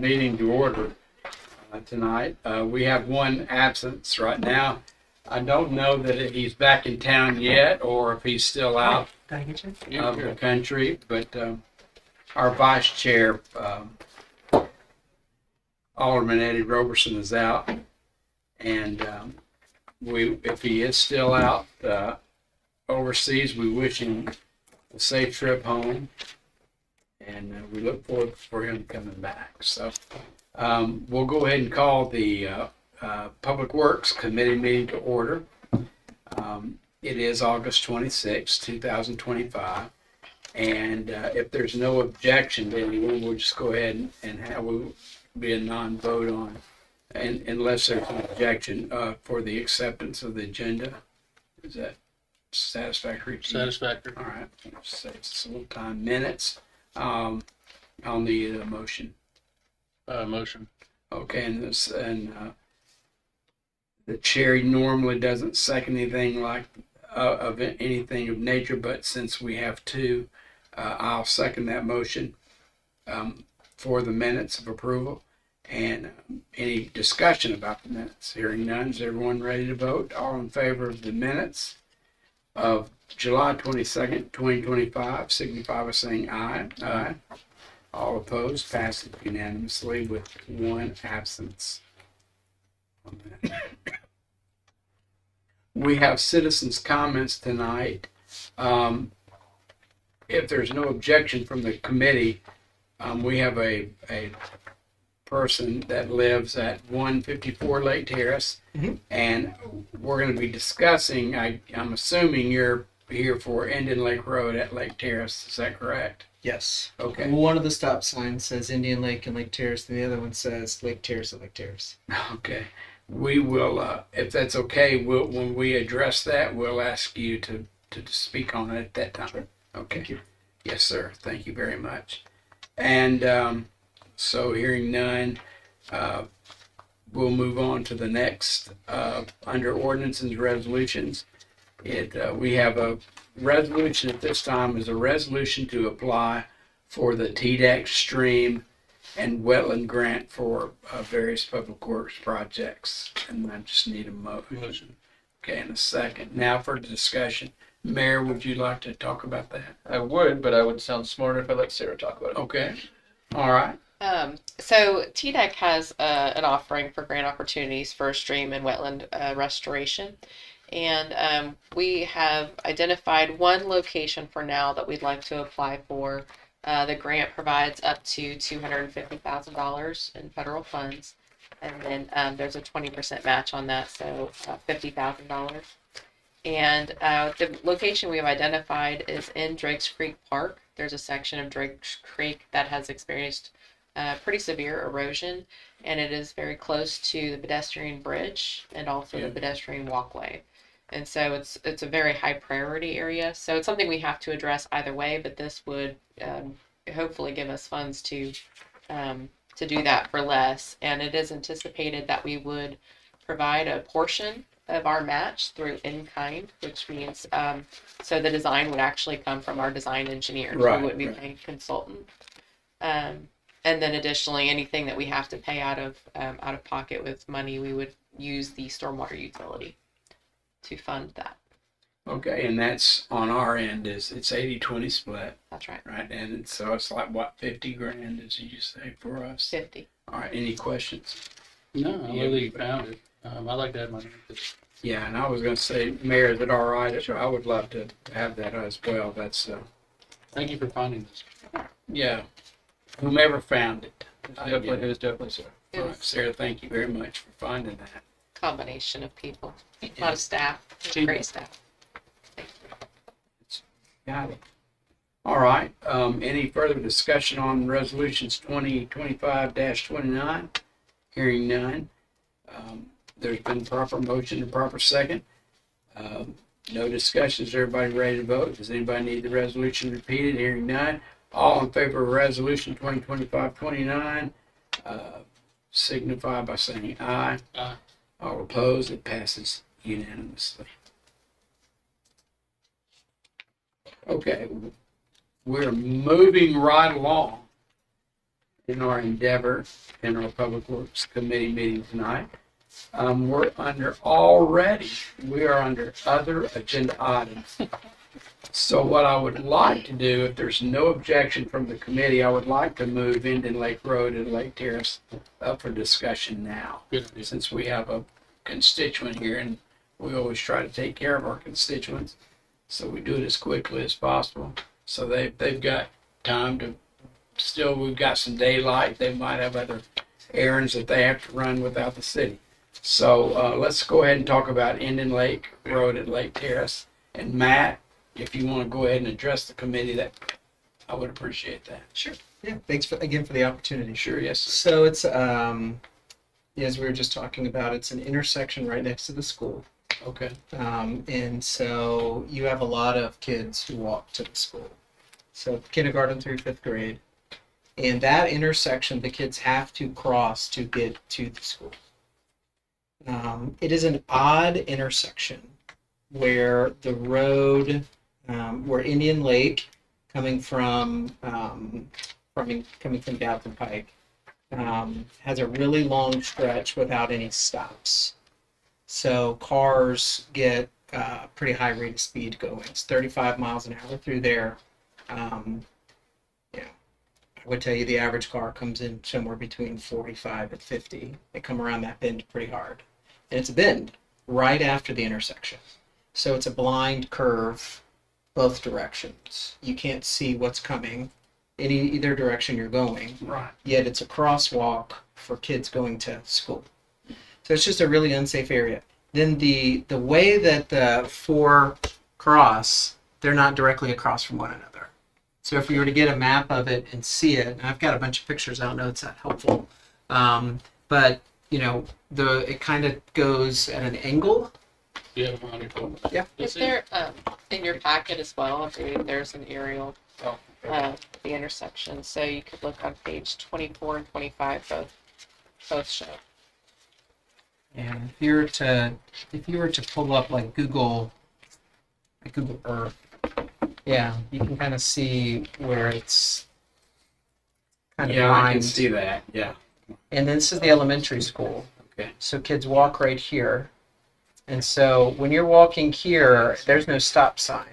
meeting to order tonight. We have one absence right now. I don't know that he's back in town yet or if he's still out of the country, but our vice chair, Alderman Eddie Roberson, is out, and if he is still out overseas, we wish him a safe trip home, and we look forward for him coming back. So we'll go ahead and call the Public Works Committee meeting to order. It is August 26, 2025, and if there's no objection to anyone, we'll just go ahead and have be a non-vote on, and unless there's an objection for the acceptance of the agenda. Is that satisfactory? Satisfactory. All right. Save us a little time. Minutes. I'll need a motion. Motion. Okay, and the chair normally doesn't second anything like of anything of nature, but since we have two, I'll second that motion for the minutes of approval. And any discussion about the minutes? Hearing none, is everyone ready to vote? All in favor of the minutes of July 22nd, 2025, signify by saying aye. Aye. All opposed, passes unanimously with one absence. We have citizens' comments tonight. If there's no objection from the committee, we have a person that lives at 154 Lake Terrace, and we're going to be discussing, I'm assuming you're here for Indian Lake Road at Lake Terrace. Is that correct? Yes. Okay. One of the stop signs says Indian Lake and Lake Terrace, and the other one says Lake Terrace and Lake Terrace. Okay. We will, if that's okay, when we address that, we'll ask you to speak on it at that time. Sure. Okay. Thank you. Yes, sir. Thank you very much. And so hearing none, we'll move on to the next under ordinances and resolutions. We have a resolution at this time is a resolution to apply for the TDEC stream and wetland grant for various public works projects. And I just need a motion. Okay, in a second. Now for the discussion. Mayor, would you like to talk about that? I would, but I would sound smarter if I let Sarah talk about it. Okay. All right. So TDEC has an offering for grant opportunities for stream and wetland restoration. And we have identified one location for now that we'd like to apply for. The grant provides up to $250,000 in federal funds. And then there's a 20% match on that, so $50,000. And the location we have identified is in Drakes Creek Park. There's a section of Drakes Creek that has experienced pretty severe erosion, and it is very close to the pedestrian bridge and also the pedestrian walkway. And so it's a very high priority area. So it's something we have to address either way, but this would hopefully give us funds to do that for less. And it is anticipated that we would provide a portion of our match through in-kind, which means so the design would actually come from our design engineers. Right, we wouldn't be paying a consultant. And then additionally, anything that we have to pay out of pocket with money, we would use the stormwater utility to fund that. Okay, and that's on our end it's 80-20 split, That's right. right? And so it's like what, 50 grand, as you say, for us? 50. All right, any questions? No, I really found it. I like to have my name. Yeah, and I was going to say, Mayor, is it all right? I would love to have that as well. That's Thank you for finding this. yeah, whomever found it. It was definitely so. It All right, was Sarah, thank you very much for finding that. a combination of people, a lot of staff, great staff. Got it. All right. Any further discussion on resolutions 2025-29? Hearing none. There's been proper motion and proper second. No discussions. Everybody ready to vote? Does anybody need the resolution repeated? Hearing none. All in favor of resolution 2025-29, signify by saying aye. Aye. All opposed, it passes unanimously. Okay, we're moving right along. in our endeavor in our Public Works Committee meeting tonight. We are under other agenda items. So what I would like to do, if there's no objection from the committee, I would like to move Indian Lake Road and Lake Terrace up for discussion now. Good idea. Since we have a constituent here and we always try to take care of our constituents. So we do it as quickly as possible. So they've got time to, still we've got some daylight. They might have other errands that they have to run without the city. So let's go ahead and talk about Indian Lake Road and Lake Terrace. And Matt, if you want to go ahead and address the committee, that I would appreciate that. Sure. Yeah. Thanks again for the opportunity. Sure, yes. So it's as we were just talking about, it's an intersection right next to the school. Okay. And so you have a lot of kids who walk to the school. So kindergarten through 5th grade. And that intersection, the kids have to cross to get to the school. It is an odd intersection where the road, where Indian Lake, coming from Gadsden Pike, has a really long stretch without any stops. So cars get a pretty high rate of speed going. It's 35 miles an hour through there. I would tell you the average car comes in somewhere between 45 and 50. They come around that bend pretty hard. And it's a bend right after the intersection. So it's a blind curve both directions. You can't see what's coming in either direction you're going. Right. Yet it's a crosswalk for kids going to school. So it's just a really unsafe area. Then the way that the four cross, they're not directly across from one another. So if we were to get a map of it and see it, and I've got a bunch of pictures, I don't know if it's that helpful, but you know, it kind of goes at an angle. You have them on your phone? Yeah. Is there, in your packet as well, I believe there's an aerial Oh, of the intersection, so you could look on page 24 and 25, both show. And if you were to pull up like Google Earth, yeah, you can kind of see where it's kind of yeah, I can lined. see that. Yeah. And this is the elementary school. Okay. So kids walk right here. And so when you're walking here, there's no stop sign.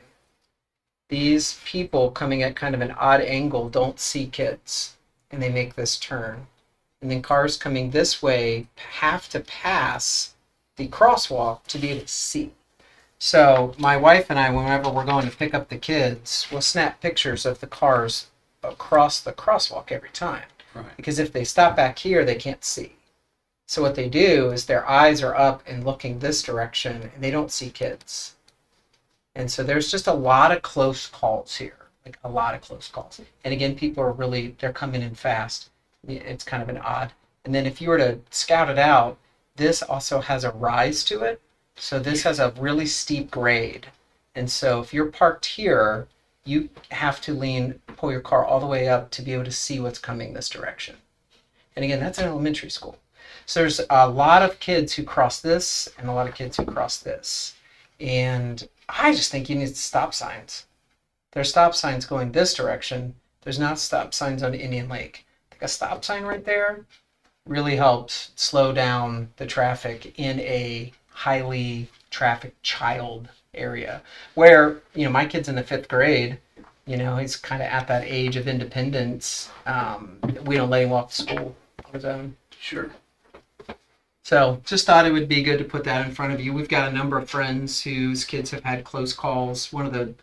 These people coming at kind of an odd angle don't see kids, and they make this turn. And then cars coming this way have to pass the crosswalk to be able to see. So my wife and I, whenever we're going to pick up the kids, we'll snap pictures of the cars across the crosswalk every time. Right. Because if they stop back here, they can't see. So what they do is their eyes are up and looking this direction, and they don't see kids. And so there's just a lot of close calls here, like a lot of close calls. And again, people are they're coming in fast. It's kind of an odd. And then if you were to scout it out, this also has a rise to it. So this has a really steep grade. And so if you're parked here, you have to pull your car all the way up to be able to see what's coming this direction. And again, that's an elementary school. So there's a lot of kids who cross this and a lot of kids who cross this. And I just think you need stop signs. There's stop signs going this direction. There's not stop signs on Indian Lake. I think a stop sign right there really helps slow down the traffic in a highly trafficked child area where, you know, my kid's in the 5th grade, you know, he's kind of at that age of independence. We don't let him walk to school on his own. Sure. So just thought it would be good to put that in front of you. We've got a number of friends whose kids have had close calls. One of the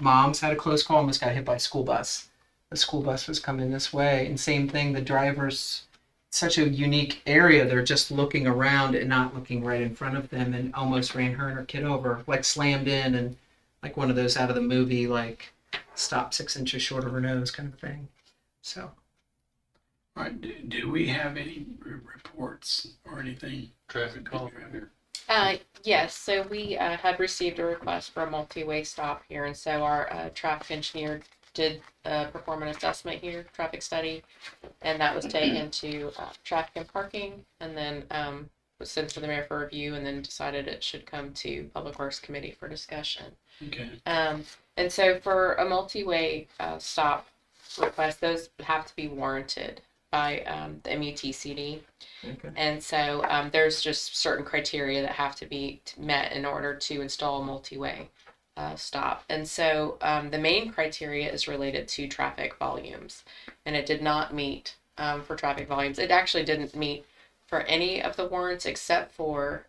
moms had a close call, almost got hit by a school bus. The school bus was coming this way. And same thing, the drivers, such a unique area. They're just looking around and not looking right in front of them, and almost ran her and her kid over, like slammed in, and like one of those out of the movie, like stop 6 inches short of her nose kind of thing. So. All right. Do we have any reports or anything? Traffic call right here. Yes, so we had received a request for a multi-way stop here, and so our traffic engineer did perform an assessment here, traffic study, and that was taken to traffic and parking, and then was sent to the mayor for review, and then decided it should come to Public Works Committee for discussion. Okay. And so for a multi-way stop request, those have to be warranted by the MUTCD. Okay. And so there's just certain criteria that have to be met in order to install a multi-way stop. And so the main criteria is related to traffic volumes, and it did not meet for traffic volumes. It actually didn't meet for any of the warrants except for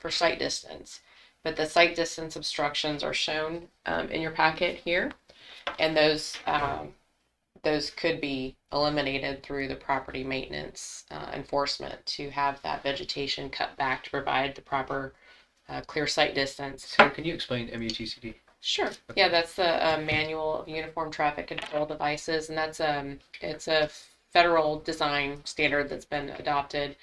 sight distance. But the sight distance obstructions are shown in your packet here, and those could be eliminated through the property maintenance enforcement to have that vegetation cut back to provide the proper clear sight distance. So can you explain MUTCD? Sure. Yeah, that's the Manual of Uniform Traffic Control Devices, and that's it's a federal design standard that's been adopted.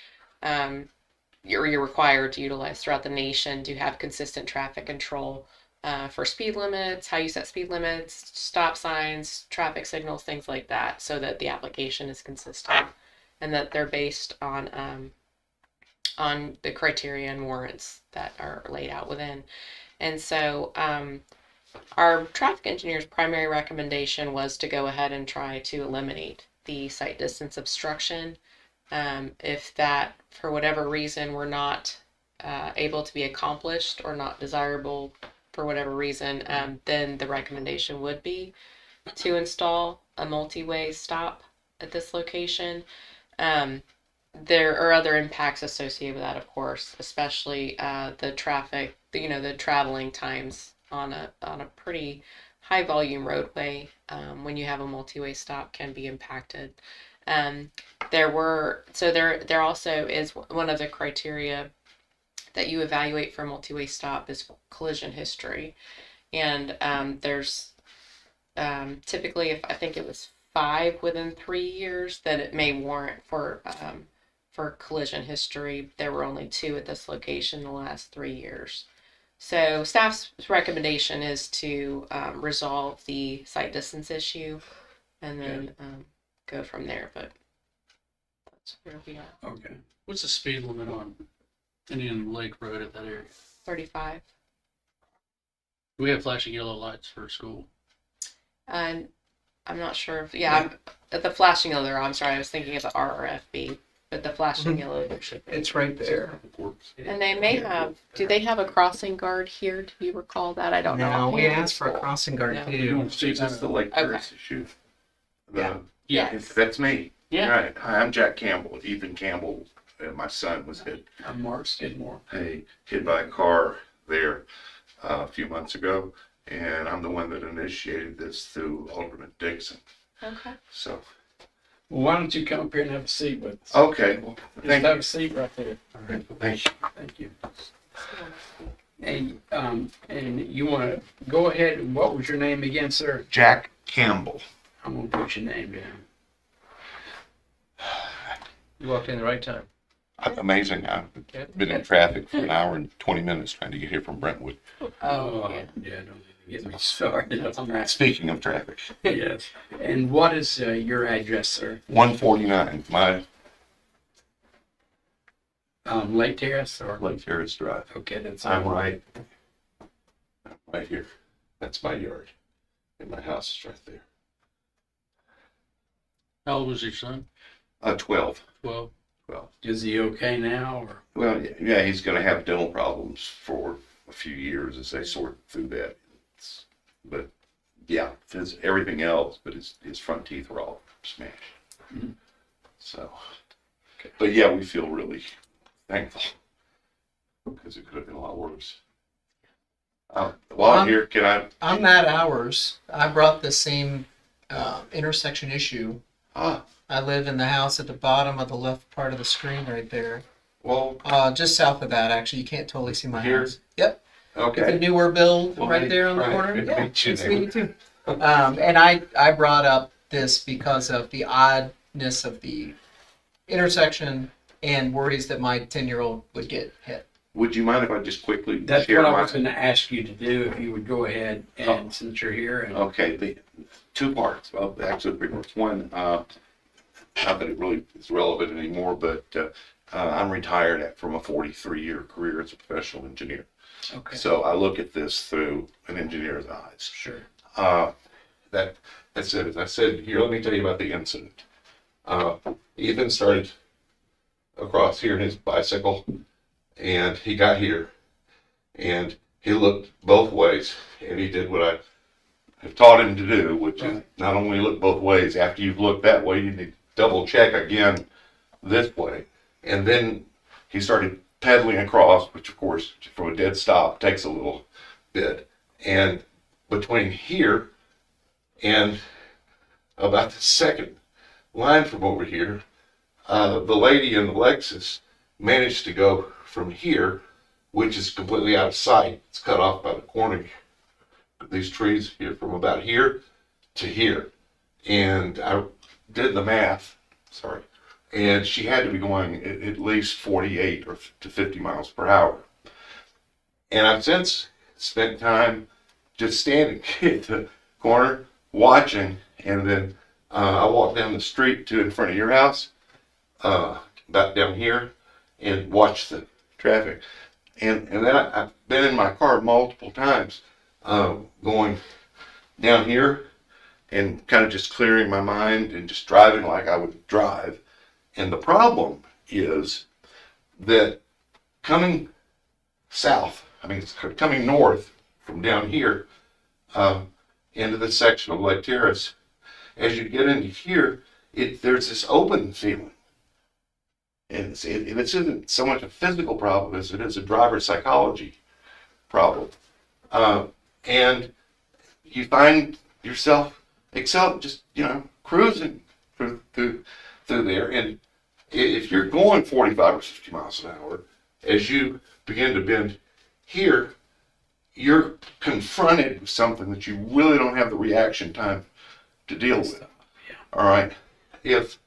You're required to utilize throughout the nation to have consistent traffic control for speed limits, how you set speed limits, stop signs, traffic signals, things like that, so that the application is consistent and that they're based on the criteria and warrants that are laid out within. And so our traffic engineer's primary recommendation was to go ahead and try to eliminate the sight distance obstruction. If that, for whatever reason, were not able to be accomplished or not desirable for whatever reason, then the recommendation would be to install a multi-way stop at this location. There are other impacts associated with that, of course, especially the traffic, the traveling times on a pretty high volume roadway. When you have a multi-way stop, can be impacted. There also is one of the criteria that you evaluate for a multi-way stop is collision history, and there's typically, if I think it was 5 within 3 years, that it may warrant for collision history. There were only 2 at this location in the last 3 years. So staff's recommendation is to resolve the sight distance issue, and then go from there. But that's where we are. Okay. What's the speed limit on Indian Lake Road at that area? 35. Do we have flashing yellow lights for school? And I'm not sure if I'm at the flashing yellow. I'm sorry, I was thinking of the RRFB, but the flashing yellow there should be. It's right there. And they may have. Do they have a crossing guard here? Do you recall that? I don't know. No, we offhand. asked for a crossing guard No. too. That's the Lake Okay. Terrace issue. Yeah. Yes. That's me. Yeah. Right. Hi, I'm Jack Campbell. Ethan Campbell, my son, was hit I'm Mark Skidmore. by a car there a few months ago, and I'm the one that initiated this through Alderman Dixon. Okay. So, Well, why don't you come up here and have a seat with us? okay. Well, Just thank have you. a seat right there. All right. Thank you. Thank you. And you want to go ahead. What was your name again, sir? Jack Campbell. I'm gonna put your name down. You walked in the right time. Amazing. I've Okay. been in traffic for an hour and 20 minutes trying to get here from Brentwood. Oh, yeah. Yeah, don't even get me started. I'm right. Speaking of traffic, Yes. And what is your address, sir? 149, my Lake Terrace or? Lake Terrace Drive. Okay, that's I'm all right here. That's my yard. And my house is right there. How old was your son? 12. 12. Is he okay now, or? Well, yeah, he's going to have dental problems for a few years as they sort through that. But yeah, everything else, but his front teeth were all smashed. Mhm. So, but yeah, we feel really thankful because it could have been a lot worse. While I'm here, can I? I'm not ours. I brought the same intersection issue. I live in the house at the bottom of the left part of the screen right there. Well, Just south of that, actually. You can't totally see my Here? house. Yep. It's a okay. newer build Well, right there on the right. corner. Good to Yeah, meet you, nice to meet you neighbor. too. And I brought up this because of the oddness of the intersection and worries that my 10-year-old would get hit. Would you mind if I just quickly That's share what I my? was going to ask you to do, if you would go ahead and since you're here. And Okay, the 2 parts. Well, actually 3 parts. One, not that it really is relevant anymore, but I'm retired from a 43-year career as a professional engineer. Okay. So I look at this through an engineer's eyes. Sure. That's it. As I said, here, let me tell you about the incident. Ethan started across here in his bicycle, and he got here, and he looked both ways, and he did what I have taught him to do, which is not only look both ways. After you've looked that way, you need to double check again this way, and then he started pedaling across, which of course from a dead stop takes a little bit, and between here and about the second line from over here, the lady in the Lexus managed to go from here, which is completely out of sight. It's cut off by the corner of these trees here, from about here to here. And I did the math, sorry, and she had to be going at least 48 or to 50 miles per hour. And I've since spent time just standing at the corner watching, and then I walked down the street to in front of your house, about down here, and watched the traffic. And then I've been in my car multiple times, going down here and kind of just clearing my mind and just driving like I would drive. And the problem is that coming south, coming north from down here, into this section of Lake Terrace, as you get into here, there's this open feeling. And this isn't so much a physical problem as it is a driver psychology problem. And you find yourself just, cruising through there. And if you're going 45 or 50 miles an hour, as you begin to bend here, you're confronted with something that you really don't have the reaction time to deal with. All right. If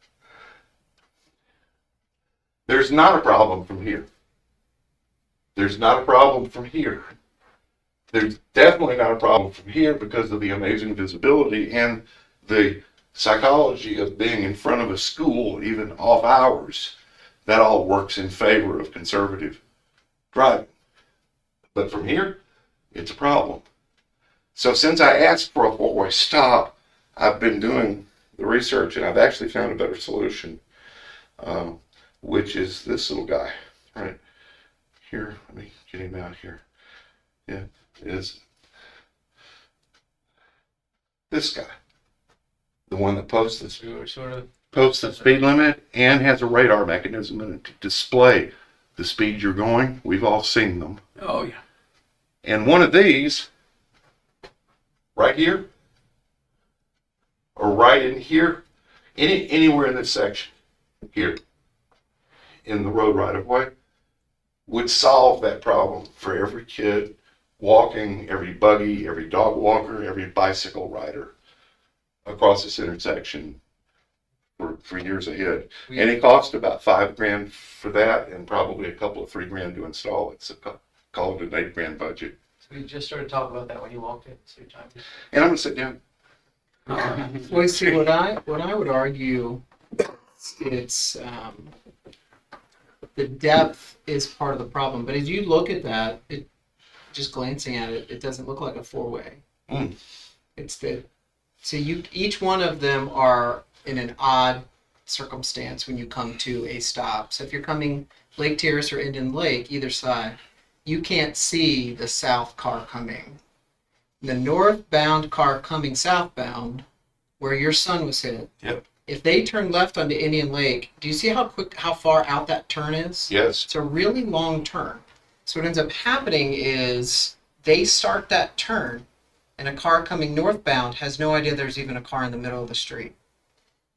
there's not a problem from here, there's not a problem from here. There's definitely not a problem from here because of the amazing visibility and the psychology of being in front of a school, even off hours. That all works in favor of conservative driving. But from here, it's a problem. So since I asked for a four-way stop, I've been doing the research, and I've actually found a better solution, which is this little guy right here. Let me get him out here. Yeah, is this guy, the one that posts the speed limit and has a radar mechanism in it to display the speed you're going. We've all seen them. Oh, yeah. And one of these, right here, or right in here, anywhere in this section, here, in the road right of way, would solve that problem for every kid walking, every buggy, every dog walker, every bicycle rider across this intersection for years ahead. And it cost about $5,000 for that, and probably a couple of $3,000 to install it. So call it an $8,000 budget. So we just started talking about that when you walked in. So your time. And I'm gonna sit down. Well, see, what I would argue, it's the depth is part of the problem. But as you look at that, just glancing at it, it doesn't look like a four-way. Mm. Each one of them are in an odd circumstance when you come to a stop. So if you're coming Lake Terrace or Indian Lake, either side, you can't see the south car coming. The northbound car coming southbound, where your son was hit. Yep. If they turn left onto Indian Lake, do you see how far out that turn is? Yes. It's a really long turn. So what ends up happening is they start that turn, and a car coming northbound has no idea there's even a car in the middle of the street.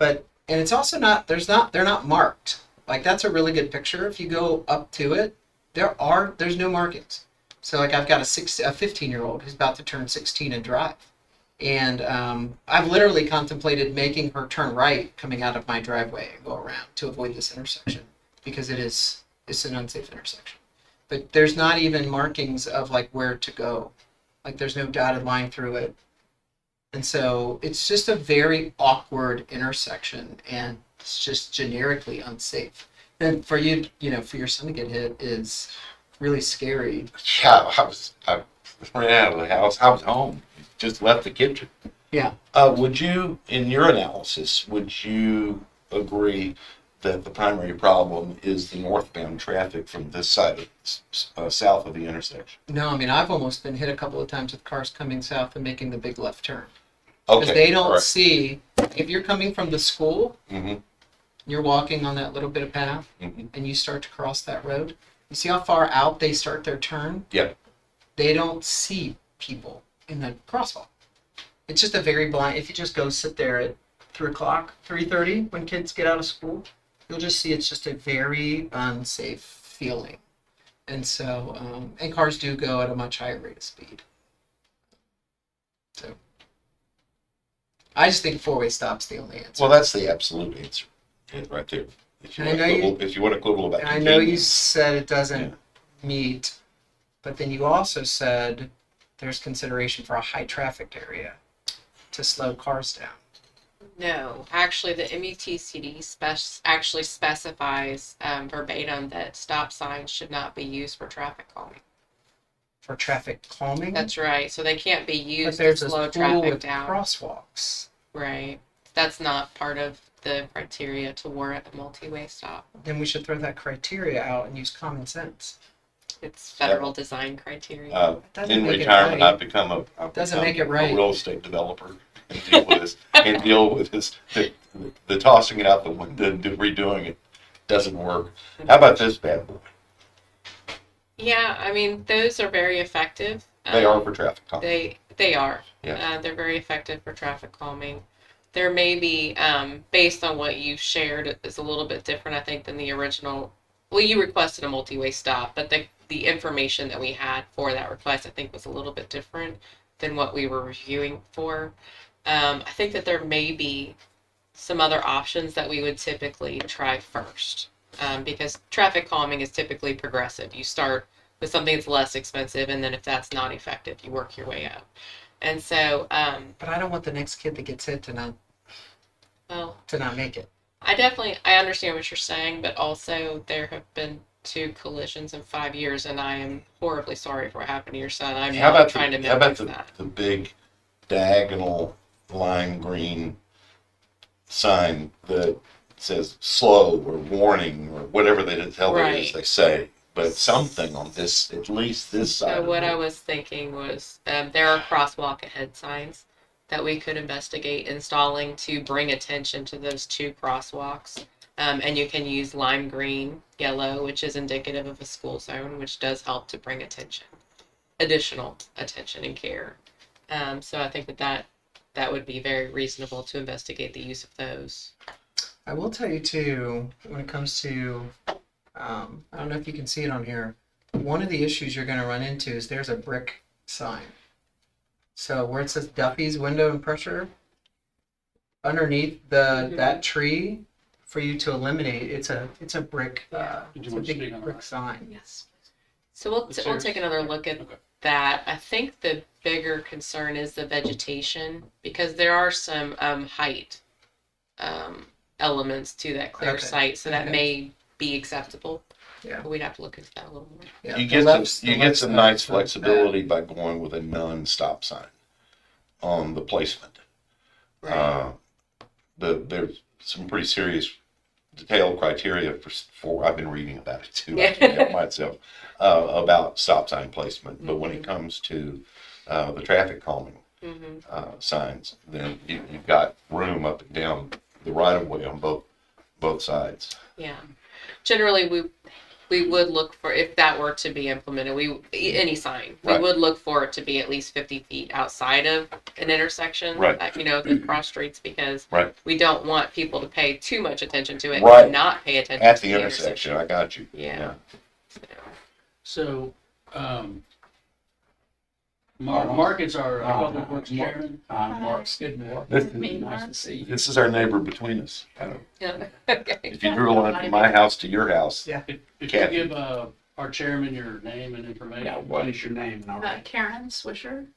And it's also they're not marked. Like, that's a really good picture. If you go up to it, there's no markings. So like, I've got a 15-year-old who's about to turn 16 and drive. And I've literally contemplated making her turn right coming out of my driveway and go around to avoid this intersection, because it's an unsafe intersection. But there's not even markings of like where to go. Like, there's no dotted line through it. And so it's just a very awkward intersection, and it's just generically unsafe. And for you, for your son to get hit is really scary. Yeah, I ran out of the house. I was home. Just left the kitchen. Yeah. Would you, in your analysis, would you agree that the primary problem is the northbound traffic from this side of, south of the intersection. No, I mean, I've almost been hit a couple of times with cars coming south and making the big left turn. Because Okay. they don't all right. see, if you're coming from the school, Mhm. you're walking on that little bit of path, Mhm. and you start to cross that road, you see how far out they start their turn? Yeah. They don't see people in the crosswalk. It's just a very blind, if you just go sit there at 3 o'clock, 3:30, when kids get out of school, you'll just see it's just a very unsafe feeling. And so, and cars do go at a much higher rate of speed. So, I just think four-way stop's the only answer. Well, that's the absolute answer, right there. If you And I want to know quibble, if you want to quibble about And I know you convenience, said it doesn't Yeah. meet, but then you also said there's consideration for a high traffic area to slow cars down. No, actually, the MUTCD actually specifies verbatim that stop signs should not be used for traffic calming. For traffic calming? That's right. So they can't be But used to there's a slow school traffic with down. crosswalks. Right. That's not part of the criteria to warrant a multi-way stop. Then we should throw that criteria out and use common sense. It's federal design criteria. It doesn't in make retirement, it right. I've become Doesn't make it right. a real estate developer and deal with this, and deal with this, the tossing it out the window, the redoing it doesn't work. How about this bad boy? Yeah, I mean, those are very effective. They are for traffic calming. They are. Yeah. They're very effective for traffic calming. There may be, based on what you shared, is a little bit different, I think, than the original. Well, you requested a multi-way stop, but the information that we had for that request, I think, was a little bit different than what we were reviewing for. I think that there may be some other options that we would typically try first, because traffic calming is typically progressive. You start with something that's less expensive, and then if that's not effective, you work your way up. And so, But I don't want the next kid that gets hit to not make it. I understand what you're saying, but also there have been 2 collisions in 5 years, and I am horribly sorry for what happened to your son. I'm How not about trying to how about minimize that. the big diagonal lime green sign that says slow or warning or whatever the hell it is Right. they say, but something on this, at least this side. So of what it. I was thinking was there are crosswalk ahead signs that we could investigate installing to bring attention to those 2 crosswalks. And you can use lime green, yellow, which is indicative of a school zone, which does help to bring additional attention and care. So I think that would be very reasonable to investigate the use of those. I will tell you too, when it comes to, I don't know if you can see it on here, one of the issues you're going to run into is there's a brick sign. So where it says Duffy's Window and Pressure, underneath that tree, for you to eliminate, it's a brick, Did you it's a want to speak big on brick that? sign. Yes. So we'll take another look at Okay. that. I think the bigger concern is the vegetation, because there are some height elements to that clear Okay. site, so that Okay. may be acceptable. Yeah. But we'd have to look into that a little more. Yeah, You the get left- some, the you get left some side's nice not bad. flexibility by going with a non-stop sign on the placement. There's some pretty serious detailed criteria for I've been reading about it too. I can't help myself about stop sign placement. But when it comes to the traffic calming Mm-hmm. signs, then you've got room up and down the right of way on both sides. Yeah. Generally, we would look for, if that were to be implemented, any sign, we Right. would look for it to be at least 50 feet outside of an intersection, Right. The cross streets, because Right. we don't want people to pay too much attention to it Right. and not pay attention At to the intersection, I got you. Yeah. So, Mark is our public works chairman. Mark Skidmore. Nice to see you. This is our neighbor between us. Yeah. Okay. If you drew a line from my house to your house, Yeah. If you Kathy. give our chairman your name and information. Yeah, what is your name? And all that? Karen Swisher.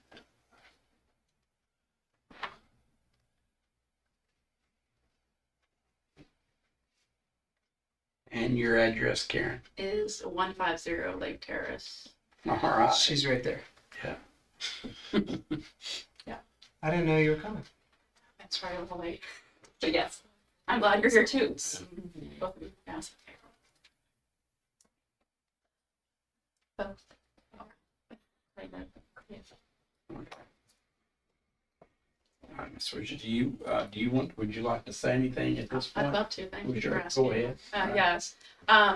And your address, Karen. Is 150 Lake Terrace. All right. She's right there. Yeah. I didn't know you were coming. That's right on the lake. But yes. I'm glad you're here too. Both of you, yeah. All right, Ms. Richards, would you like to say anything at this I'd point? love to. Thank you Sure, for asking. go ahead. Yes.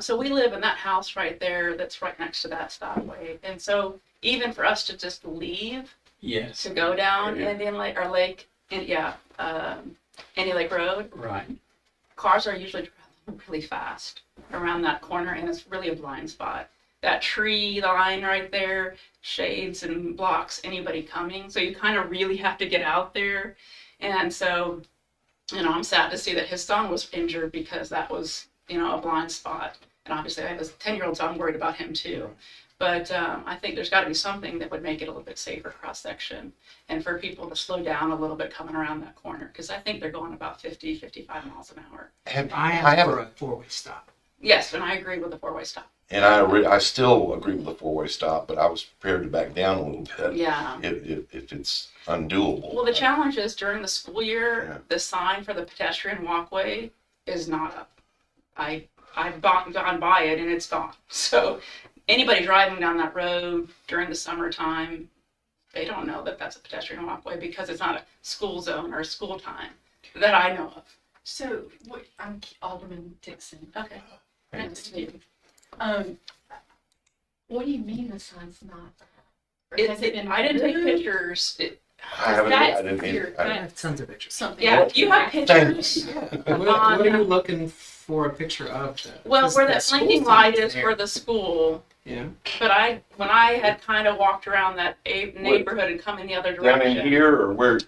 So we live in that house right there that's right next to that stopway. And so even for us to just leave Yes, to go down Yeah. Indian Lake or Lake, Indian Lake Road, right. cars are usually traveling really fast around that corner, and it's really a blind spot. That tree line right there shades and blocks anybody coming, so you kind of really have to get out there. And so, I'm sad to see that his son was injured because that was, a blind spot. And obviously, I have a 10-year-old, so I'm worried about him too. But I think there's got to be something that would make it a little bit safer cross section, and for people to slow down a little bit coming around that corner, because I think they're going about 50, 55 miles an hour. I have am a- for a four-way stop. Yes, and I agree with the four-way stop. And I still agree with the four-way stop, but I was prepared to back down a little bit Yeah. if it's undoable. Well, the challenge is during the school year, Yeah. the sign for the pedestrian walkway is not up. I've gone by it and it's gone. So anybody driving down that road during the summertime, they don't know that that's a pedestrian walkway because it's not a school zone or school time that I know of. So, I'm Alderman Dixon. Okay. Nice to meet you. What do you mean the sign's not? Or has it been I didn't take removed? pictures. I didn't mean. I have tons of pictures. Something. Yeah, like you have that. pictures. What are you looking for a picture of? Though? Well, 'Cause where that that school blinking sign's light is there. for the school. Yeah. But when I had kind of walked around that neighborhood and come in the other Down direction, in here or where?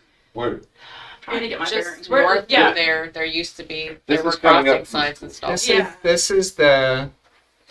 trying to get my Just bearings. north Yeah, of there used to be, This there were is coming crossing up- signs installed.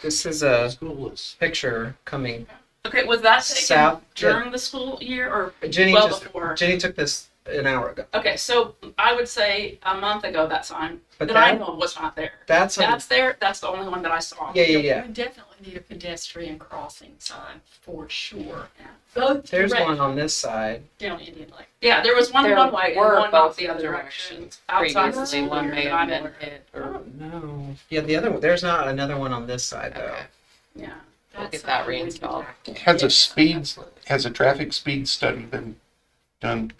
This is a School is. picture coming. okay. Was that taken South- during the school year or Jenny well just before? Jenny took this an hour ago. Okay, so I would say a month ago that sign But that I that- know of was not there. That's That's there. That's the only one that I saw. yeah. We definitely need a pedestrian crossing sign for sure. Both There's directions one on this side. down Indian Lake. Yeah, there was one There one way and were one both out the other direction. directions Outside the previously. school One year may that have I'm been in. hit or, No. Yeah, the other one. There's not another one on this side though. okay. Yeah. We'll That's get that something we reinstalled. can- Has a traffic speed study been done?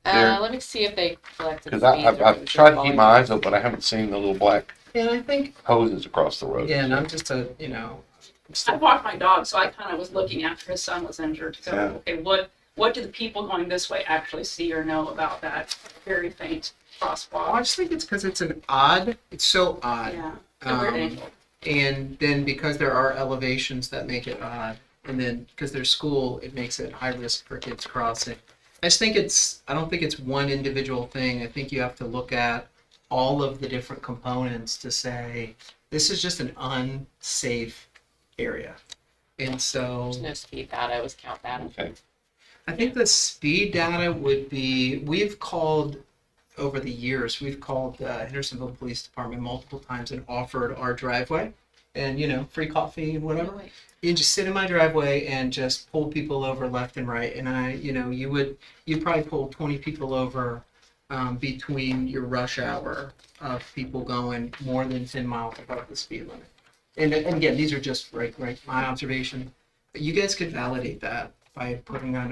There. Let me see if they collected. Because speeds or I've it was tried just to keep volume. my eyes open, but I haven't seen the little black Yeah, I think. hoses across the road. Yeah, and I'm just I'm I still, walked my dog, so I kind of was looking after his son was injured to go, Yeah. okay, what do the people going this way actually see or know about that very faint I crosswalk? just think it's because it's so odd. Yeah. A weird Um, angle. and then because there are elevations that make it odd, and then because there's school, it makes it high risk for kids crossing. I don't think it's one individual thing. I think you have to look at all of the different components to say this is just an unsafe area. And so There's no speed data, it was count data. Okay. I think the speed data would be, over the years, we've called Hendersonville Police Department multiple times and offered our driveway and, free coffee and whatever. You just sit in my driveway and just pull people over left and right. And you'd probably pull 20 people over between your rush hour of people going more than 10 miles above the speed limit. And again, these are just right my observation. But you guys could validate that by putting an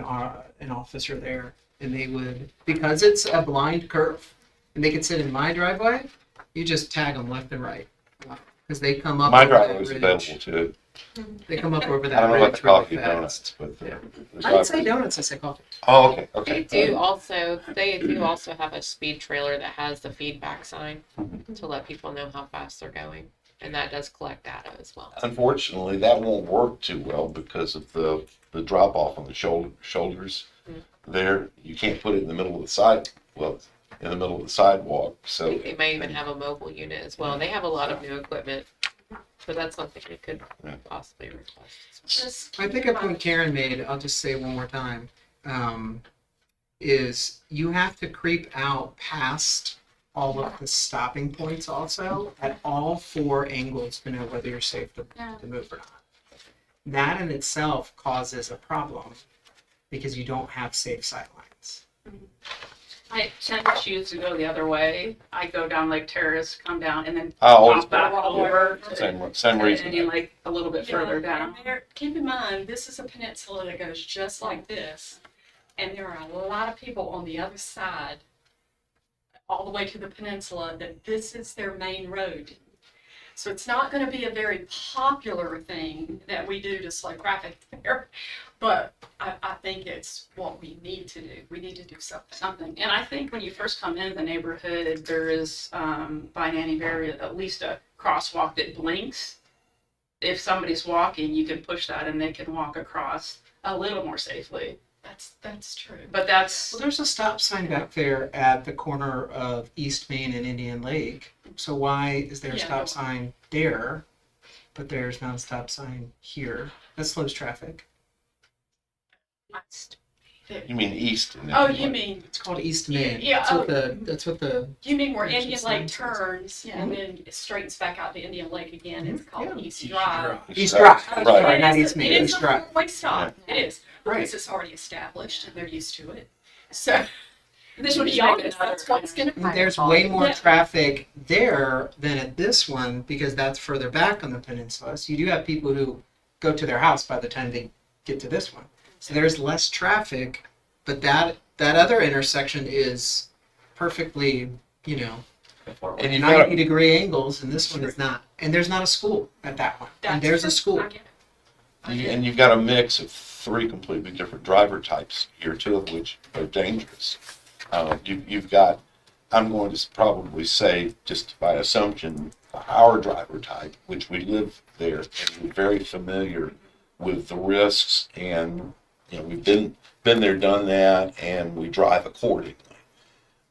officer there, and they would, because it's a blind curve, and they could sit in my driveway. You just tag them left and right, because they come up. My over that driveway was ridge. available too. They come up over I that don't know about ridge the really coffee and fast. donuts, but Yeah. the I didn't say driveway- donuts. I said coffee. Oh, okay, okay. They do also have a speed trailer that has the feedback sign to let people know how fast they're going. And that does collect data as well. Unfortunately, that won't work too well because of the drop off on the shoulders. There, you can't put it in the middle of the sidewalk. I So think they may even have a mobile unit as well. They have a lot of new equipment. So that's something they could possibly request. I think a point Karen made, I'll just say one more time, is you have to creep out past all of the stopping points also at all four angles to know whether you're safe to move or not. That in itself causes a problem because you don't have safe sight lines. I tend to choose to go the other way. I go down Lake Terrace, come down, and then I always pop back go over to same the reason. Indian Lake a little bit further down. And keep in mind, this is a peninsula that goes just like this. And there are a lot of people on the other side, all the way to the peninsula, that this is their main road. So it's not going to be a very popular thing that we do to slow traffic there. But I think it's what we need to do. We need to do something. And I think when you first come into the neighborhood, there is by Nanny Berry at least a crosswalk that blinks. If somebody's walking, you can push that and they can walk across a little more safely. That's true. But that's Well, there's a stop sign back there at the corner of East Main and Indian Lake. So why is there a Yeah, stop no. sign there, but there's not a stop sign here? That slows traffic. You mean east? And Oh, then you mean It's called East Main. Yeah, That's what the you mean where There's Indian some Lake signs. turns and then it straightens back out to Indian Lake again? It's called Yeah. East Drive. East Drive. Right. Sorry, not It is East a- Main. It is East a Drive. four-way stop. It is. Right. Because it's already established and they're used to it. So, this to would be be honest, that's what's going to happen. There's way more Yeah. traffic there than at this one because that's further back on the peninsula. So you do have people who go to their house by the time they get to this one. So there's less traffic, but that other intersection is perfectly, And you've got 90-degree angles, and this one is not. And there's not a school at that one. And That's there's true. a school. I get it. I get it. and you've got a mix of three completely different driver types here, two of which are dangerous. You've got, I'm going to probably say, just by assumption, our driver type, which we live there and we're very familiar with the risks, and we've been there, done that, and we drive accordingly.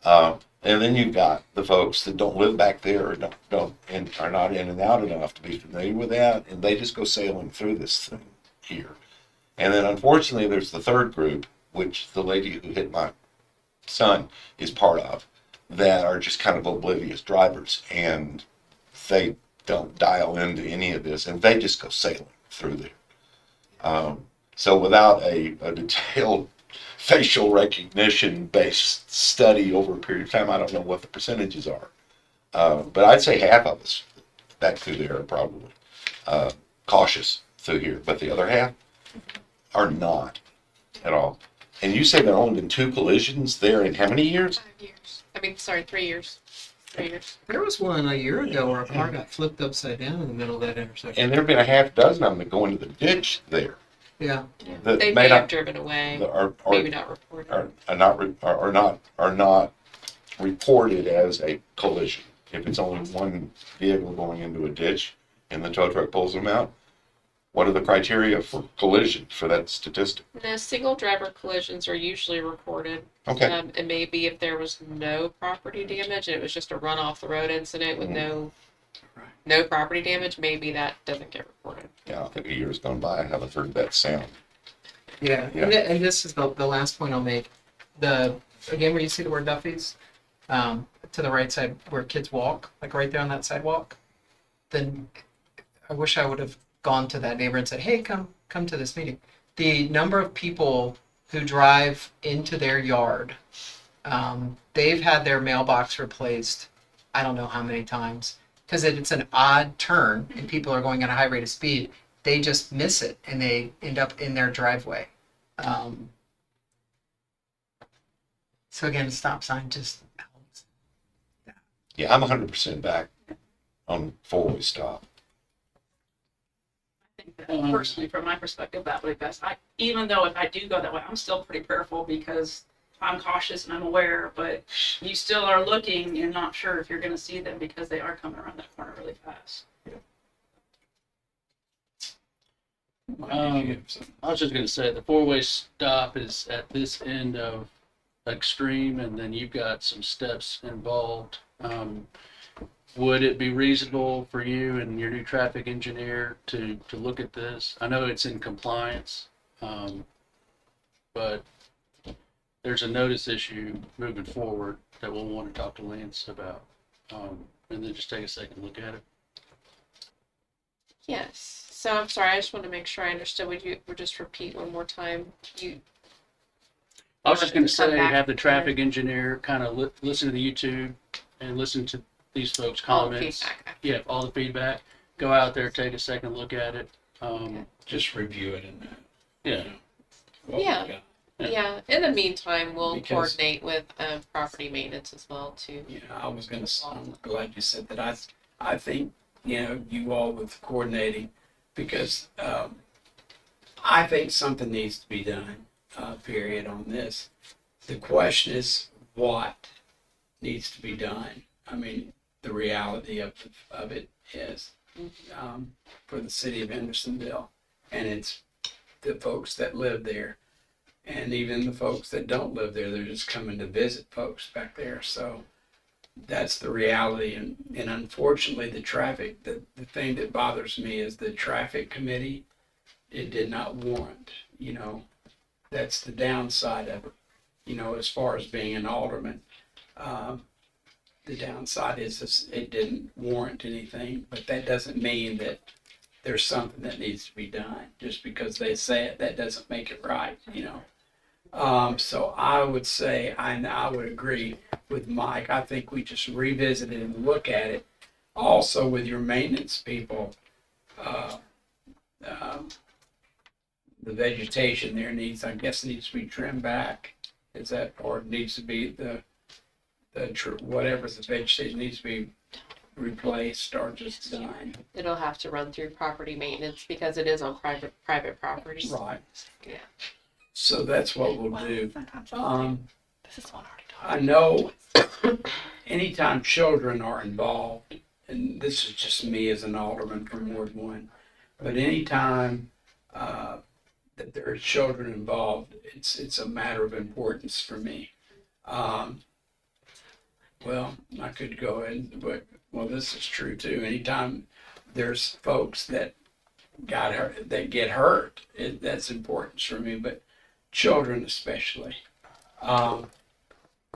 And then you've got the folks that don't live back there or don't and are not in and out enough to be familiar with that, and they just go sailing through this thing here. And then unfortunately, there's the third group, which the lady who hit my son is part of, that are just kind of oblivious drivers, and they don't dial into any of this, and they just go sailing through there. So without a detailed facial recognition based study over a period of time, I don't know what the percentages are. But I'd say half of us back through there are probably cautious through here, but the other half are not at all. And you say there have only been 2 collisions there in how many years? 5 years. I mean, sorry, 3 years. 3 years. There was one a year ago where a car got flipped upside down in the middle of that intersection. And there have been a half dozen of them that go into the ditch there. Yeah. That They may may not- have driven away, that are maybe not reported. are not reported as a collision. If it's only one vehicle going into a ditch and the tow truck pulls them out, what are the criteria for collision for that statistic? No, single driver collisions are usually reported. Okay. And maybe if there was no property damage and it was just a run off the road incident with no property damage, maybe that doesn't get reported. Yeah, I think a year's gone by. I haven't heard that sound. Yeah. Yeah. And this is the last point I'll make. Again, where you see the word Duffy's, to the right side where kids walk, like right there on that sidewalk, then I wish I would have gone to that neighbor and said, hey, come to this meeting. The number of people who drive into their yard, they've had their mailbox replaced, I don't know how many times, because it's an odd turn and people are going at a high rate of speed. They just miss it and they end up in their driveway. So again, a stop sign just helps. Yeah, I'm 100% back on 4-way stop. I think that personally, from my perspective, that would be best. Even though if I do go that way, I'm still pretty prayerful because I'm cautious and I'm aware, but you still are looking and not sure if you're going to see them because they are coming around that corner really fast. I was just gonna say, the 4-way stop is at this end of Extreme, and then you've got some steps involved. Would it be reasonable for you and your new traffic engineer to look at this? I know it's in compliance, but there's a notice issue moving forward that we'll want to talk to Lance about, and then just take a second look at it. Yes. So I'm sorry, I just want to make sure I understood. Would you just repeat one more time? I was just going to Come say, back have the and- traffic engineer kind of listen to the YouTube and listen to these folks' All the comments. feedback. Yeah, all the feedback. Go out there, take a second look at it. Just review it and, Yeah. what we Yeah. got. Yeah. In the meantime, we'll Because- coordinate with property maintenance as well too. You know, I'm glad you said that. I think, you know, you all with coordinating, because, I think something needs to be done, period, on this. The question is, what needs to be done? I mean, the reality of it is, for the city of Hendersonville, and it's the folks that live there, and even the folks that don't live there, they're just coming to visit folks back there. So that's the reality, and unfortunately, the traffic. The thing that bothers me is the traffic committee. It did not warrant. You know, that's the downside of it. You know, as far as being an alderman, the downside is this, it didn't warrant anything. But that doesn't mean that there's something that needs to be done. Just because they say it, that doesn't make it right. You know. So I would say, I would agree with Mike. I think we just revisit it and look at it. Also with your maintenance people, the vegetation there needs to be trimmed back. Is that, or it needs to be whatever the vegetation needs to be replaced or just done. It'll have to run through property maintenance because it is on private property. Right. Yeah. So that's what we'll do. This is one already I know anytime children are involved, and this is just me as an alderman from Ward 1, but anytime that there are children involved, it's a matter of importance for me. Well, I could go ahead, but this is true too. Anytime there's folks that get hurt, that's importance for me, but children especially.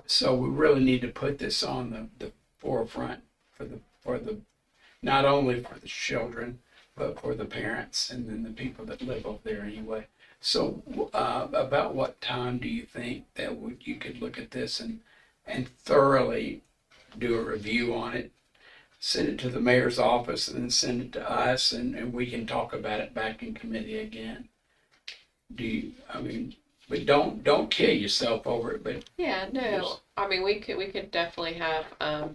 So we really need to put this on the forefront for the not only for the children, but for the parents and then the people that live over there anyway. So about what time do you think that you could look at this and thoroughly do a review on it, send it to the mayor's office, and then send it to us, and we can talk about it back in committee again? But don't kill yourself over it. But Yeah, no. I mean, we could definitely have a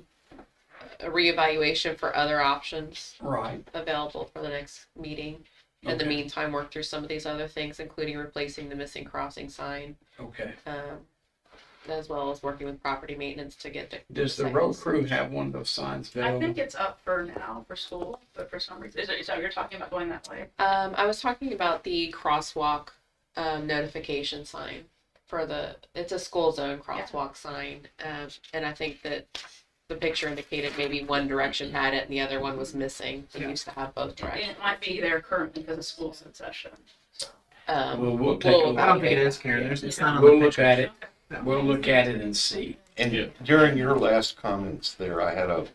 reevaluation for other options right, available for the next meeting. In the Okay. meantime, work through some of these other things, including replacing the missing crossing sign, okay. as well as working with property maintenance to get the. Does the road crew have one of those signs I available? think it's up for now for school, but for some reason, is that you're talking about going that way? I was talking about the crosswalk notification sign it's a school zone crosswalk sign. And I think that the picture indicated maybe one direction had it and the other one was missing. We used to have both And directions. it might be there currently because the school's in session. So. We'll take a look. I don't think it is, Karen. It's not on We'll the look picture. at it. We'll look at it and see. And during your last comments there, I had a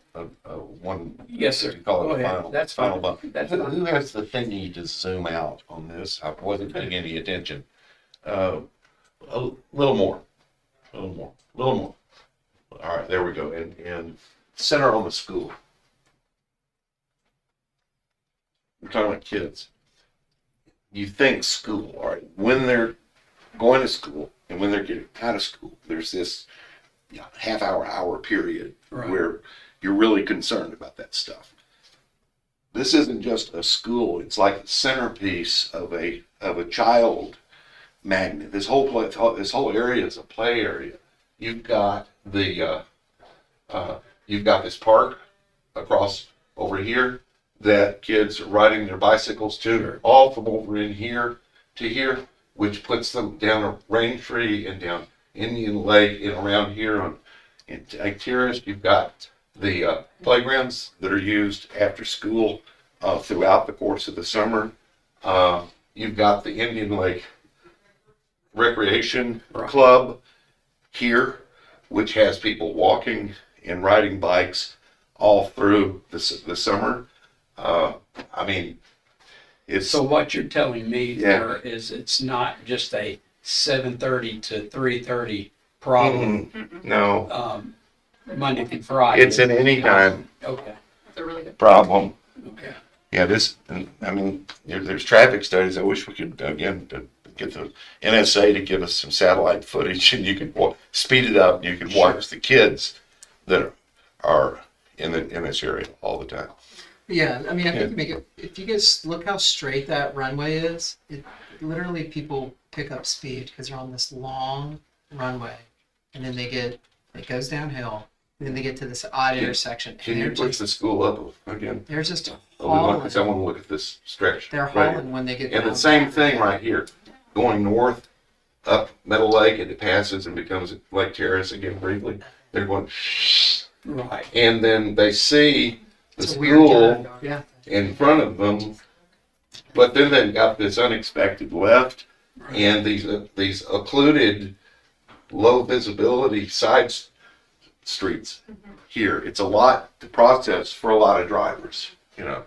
one. Yes, sir. You call Go it a ahead. final. That's final fine. bump. That's Who fine. who has the thingy to zoom out on this? I wasn't paying any attention. A little more. All right, there we go. And center on the school. We're talking about kids. You think school, all right, when they're going to school and when they're getting out of school, there's this hour period Right. where you're really concerned about that stuff. This isn't just a school, it's like the centerpiece of a child magnet. This whole area is a play area. You've got you've got this park across over here that kids are riding their bicycles to, Sure. all from over in here to here, which puts them down a Rain Tree and down Indian Lake and around here on in Terrace. You've got the playgrounds that are used after school throughout the course of the summer. You've got the Indian Lake Recreation Right. Club here, which has people walking and riding bikes all through the summer. I mean, it's So what you're telling me Yeah. there is it's not just a 7:30 to 3:30 problem, No, Monday through Friday. it's an anytime Okay, They're really good. problem. okay. Yeah, I mean, there's traffic studies. I wish we could, again, to get the NSA to give us some satellite footage and you could speed it up. You could watch the kids that are in this area all the time. Yeah, I mean, I think you make it, if you guys look how straight that runway is, it literally people pick up speed because they're on this long runway and then it goes downhill and then they get to this odd intersection Can and you push the school up again? they're just I want to hauling. look at this stretch. They're right here. hauling when they get And down. the same thing right here, going north up Meadow Lake and it passes and becomes Lake Terrace again briefly. They're going, Right. and then they see the It's a weird school turn. Yeah. in front of them, but then they've got this unexpected left and these occluded, low visibility side streets here. It's a lot to process for a lot of drivers, you know.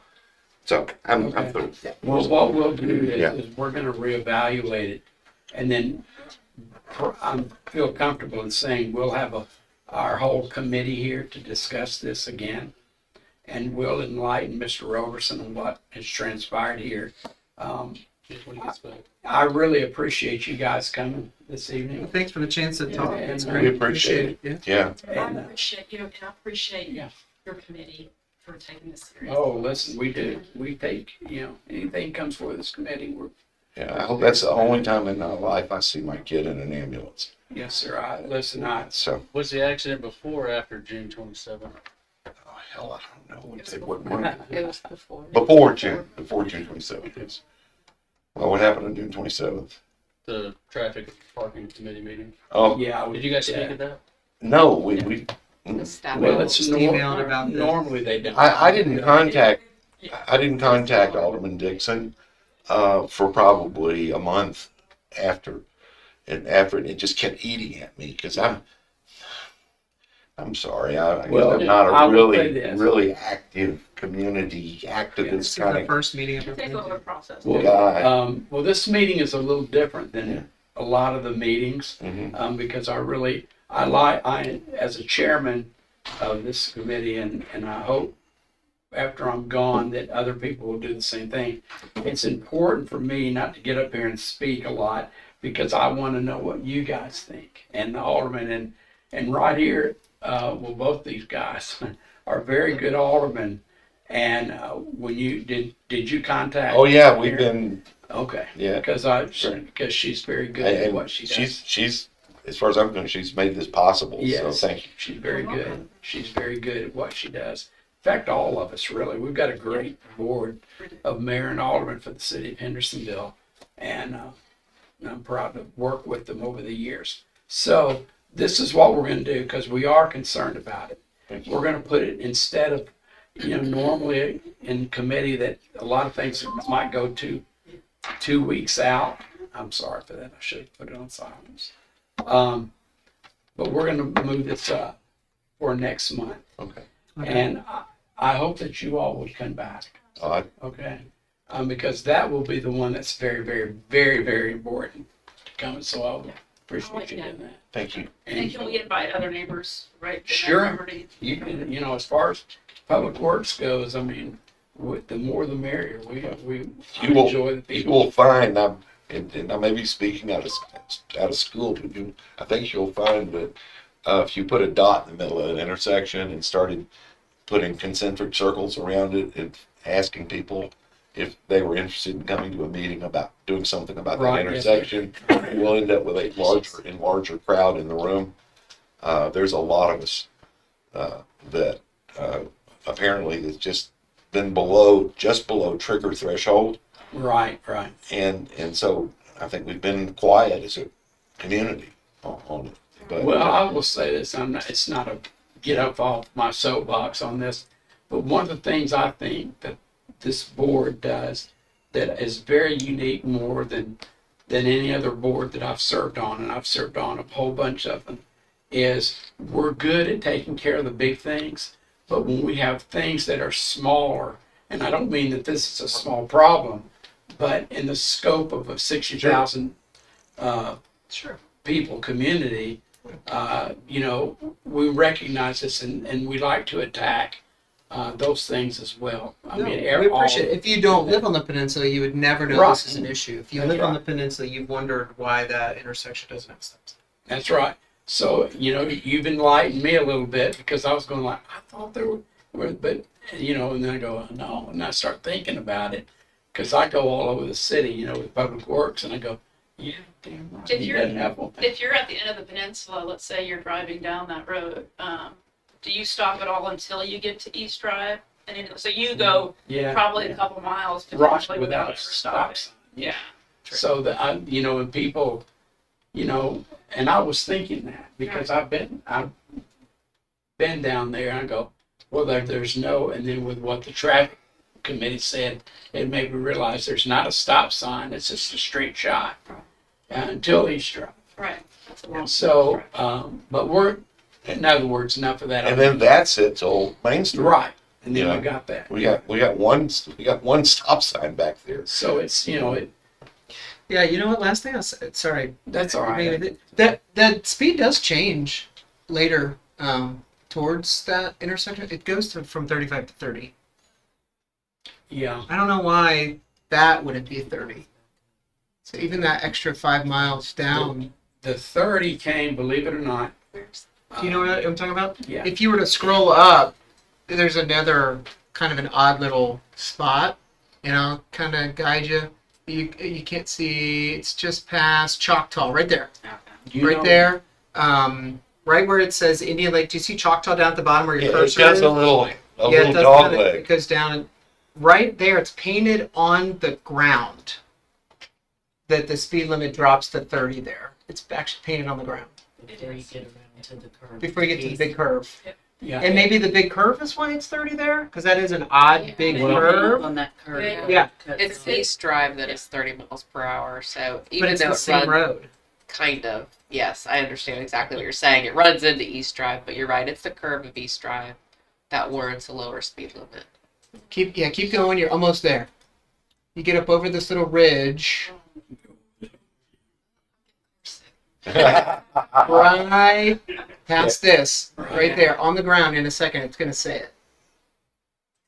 So I'm through. Well, what we'll do Yeah. is we're gonna reevaluate it, and then I feel comfortable in saying we'll have our whole committee here to discuss this again, and we'll enlighten Mr. Roberson on what has transpired here. When he gets back. I really appreciate you guys coming this Well, evening. thanks for the chance to talk. and It's we great. appreciate it. Yeah. I And, appreciate you, and I appreciate Yeah. your committee for taking this seriously. oh, listen, we do. We take, anything comes before this committee, Yeah, I hope that's the only time in my life I see my kid in an ambulance. yes, sir. So, Was the accident before or after June 27th? oh, hell, I don't know. What month? It was before. Before June 27th. Yes. Well, what happened on June 27th? The traffic parking committee meeting. Oh, Yeah. Did you guys speak yeah. at that? no, we The staff. Well, it's Just emailed about this. normally they don't. I didn't contact Alderman Dixon for probably a month after, and it just kept eating at me because I'm sorry, I guess Well, I'm not I a will say this. really active community This activist is kind the of first meeting of It takes a little bit the of process. Well, guy. well, this meeting is a little different Yeah. than a lot of the meetings, Mhm. because I as a chairman of this committee, and I hope after I'm gone that other people will do the same thing. It's important for me not to get up here and speak a lot because I want to know what you guys think. And the alderman and right here, well, both these guys are very good aldermen. And when you did you contact? Oh yeah, we've Karen? been Okay. yeah. Because she's very good at And what she does. she's as far as I'm concerned, she's made this possible. Yes. So thank you. She's very good. She's very good at what she does. In fact, all of us really. We've got a great board of mayor and aldermen for the city of Hendersonville, and I'm proud to work with them over the years. So this is what we're going to do because we are concerned about it. Thank you. We're going to put it instead of, normally in committee that a lot of things might go to 2 weeks out. I'm sorry for that. I should have put it on silence. But we're going to move this up for next month. Okay. And I hope that you all would come back, I okay? Because that will be the one that's very, very, very, very important to come. So I would appreciate you doing that. thank you. And can we invite other neighbors, right? to Sure. that property? You can, as far as public works goes, I mean, the more the merrier. We You will- enjoy the You people. will find, and I may be speaking out of school, but I think you'll find that if you put a dot in the middle of an intersection and started putting concentric circles around it and asking people if they were interested in coming to a meeting about doing something about that Right, yes, sir. intersection, we'll end up with a larger crowd in the room. There's a lot of us that apparently has just been just below trigger threshold. Right. And so I think we've been quiet as a community on it. But Well, I will say this, it's not a get up off my soapbox on this, but one of the things I think that this board does that is very unique more than any other board that I've served on, and I've served on a whole bunch of them, is we're good at taking care of the big things, but when we have things that are smaller, and I don't mean that this is a small problem, but in the scope of a 60,000 Sure. people, community, we recognize this and we like to attack those things as well. I No, mean, we appreciate it. If you don't live on the peninsula, you would never know Right. this is an issue. If you That's live on right. the peninsula, you've wondered why that intersection doesn't have stops. That's right. So, you've enlightened me a little bit because I was going like, I thought there were, but, and then I go, no, and I start thinking about it because I go all over the city, with Public Works, and I go, yeah, damn right. If He you're- doesn't have one. If you're at the end of the peninsula, let's say you're driving down that road, do you stop at all until you get to East Drive? So you go Yeah. probably yeah. a couple miles Right, potentially without without a ever stop stopping. sign. Yeah. So that when people, and I was thinking that because I've been down there and I go, well, there's no, and then with what the traffic committee said, it made me realize there's not a stop sign. It's just a straight shot until East Drive. Right. That's a long So, but in other words, enough of that. And then that's it till Main Street. Right. And then Yeah. we got that. We got one stop sign back there. So it's, Yeah, you know what? Last thing I said, sorry. that's all right. Maybe that speed does change later towards that intersection. It goes from 35 to 30. Yeah. I don't know why that wouldn't be 30. So even that extra 5 miles down. The 30 came, believe it or not. Do you know what I'm talking about? Yeah. If you were to scroll up, there's another kind of an odd little spot, and I'll kind of guide you. You can't see. It's just past Choctaw, right there. There. Right where it says Indian Lake. Do you see Choctaw down at the bottom where your It cursor does is? a little It dog does leg. It goes down. Right there, it's painted on the ground that the speed limit drops to 30 there. It's actually painted on the ground Before you get around to the curve. before you get to the big curve. Yeah. And maybe the big curve is why it's 30 there? Because that is an odd big curve. On that curve. Yeah. It's East Drive that is 30 miles per hour. So even But it's though the it same runs, road. kind of, yes, I understand exactly what you're saying. It runs into East Drive, but you're right. It's the curve of East Drive that warrants a lower speed limit. Keep going. You're almost there. You get up over this little ridge. Right past this. Right there on the ground in a second. It's going to say it.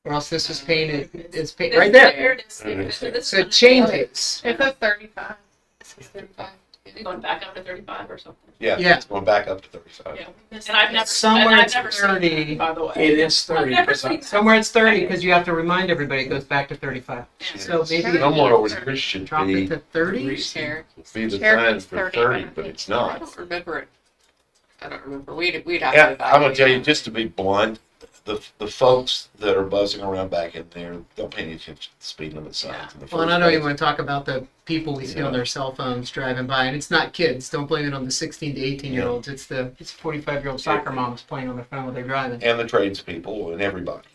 Or else this was painted. It's painted right there. So it changes. It's a 35. This is 35. Going back up to 35 or something. Yeah, Yeah. it's going back up to 35. Yeah. And I've never, Somewhere and I've it's never seen 30. it, by the way. It is 30. I've never 'cause I- seen Somewhere it's 30 because you have to remind everybody it goes back to 35. So maybe Somewhere over here should drop it be to 30. Cherokee's. the sign Cherokee's for 30, but it's I not. don't remember it. I don't remember. We'd have Yeah, to. I'm gonna tell you, evaluate just to be blunt, the folks that are buzzing around back in there don't pay any attention to the speed limit signs. In the Well, and first I don't even place. want to talk about the people we see on their cell phones driving by, and it's not kids. Don't blame it on the 16 to 18-year-olds. It's 45-year-old soccer moms playing on their phone while they're driving. And the tradespeople and everybody,